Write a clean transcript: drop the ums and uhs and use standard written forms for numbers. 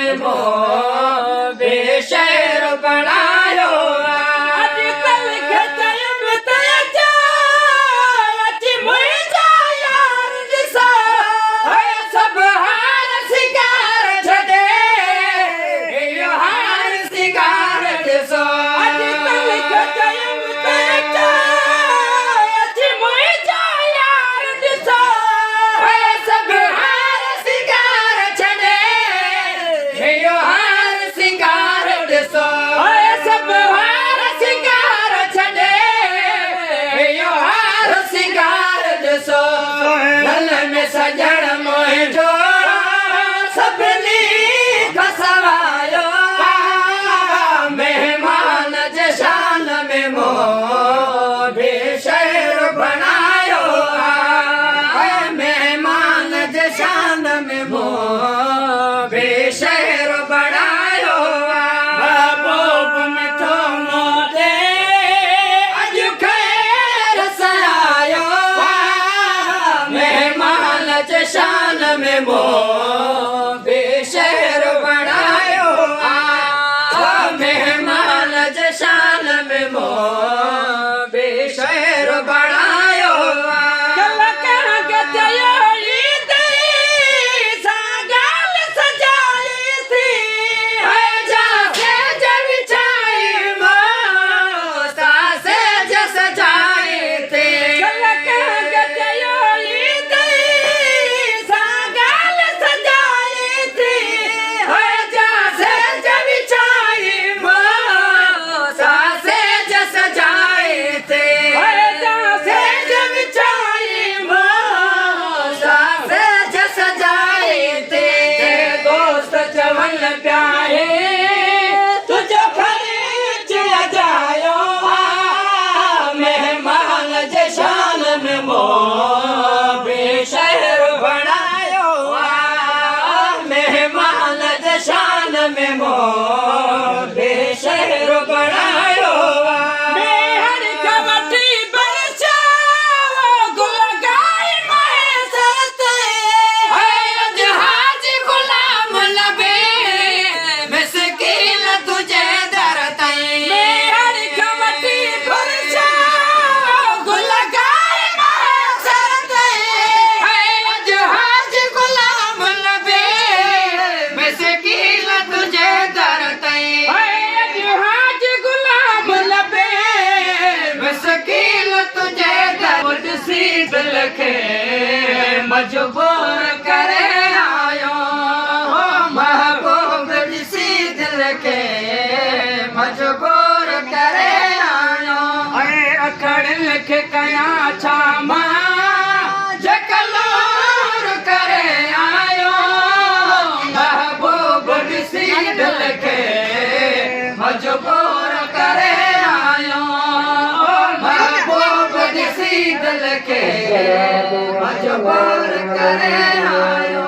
में मोह बेशहर बनायो अॼुकल्ह खे चयुम त अचा अची मुंहिंजा यार ॾिसो सभु हार सिंगार छॾे इहो हार सिंगार ॾिसो अॼुकल्ह खे चयुम त अचा अची मुंहिंजा यार ॾिसो सभु हार सिंगार छॾे इहो हार सिंगार ॾिसो सभु हार सिंगार छॾे इहो हार सिंगार ॾिसो गल में सजण मुंहिंजो सभिनी खां सवायो महिमान जे शान में मोह बेशहर बणायो महिमान जे शान में मोह बेशहर बणायो महबूब मिठो मोदे अॼु खैर सयायो महिमान जे शान में मोह बेशहर बणायो महिमान जे शान में मोह बेशहर बणायो कल कंहिंखे चयो ईद सां ॻाल्हि सजाई थी जा सेज विछाई मोसा सेज सजाई थी कल कंहिंखे चयो ईद सां ॻाल्हि सजाई थी जा सेज विछाई मोसा सेज सजाई थी जा सेज विछाई मोसा सेज सजाई थी दोस्त चवनि पिया तुंहिंजो ख़र्च अजायो महिमान जे शान में मोह बेशहर बणायो महिमान जे शान में मोह बेशहर बणायो बेहर खां वठी बरसाओ गुल गाए मैसर ते अॼु हाजी गुलाम लबे मिसकीन तुंहिंजे दर ताईं बेहर खां वठी बरसाओ गुल गाए मैसर ते अॼु हाजी गुलाम लबे मिसकीन तुंहिंजे दर ताईं अॼु हाजी गुलाम लबे मिसकीन तुंहिंजे दर ॾिसी दिल खे मजबूर करे आयो महबूब ॾिसी दिल खे मजबूर करे आयो अखड़ियुनि खे कयां छा मां जकलोर करे आयो महबूब ॾिसी दिल खे मजबूर करे आयो महबूब ॾिसी दिल खे मजबूर करे आयो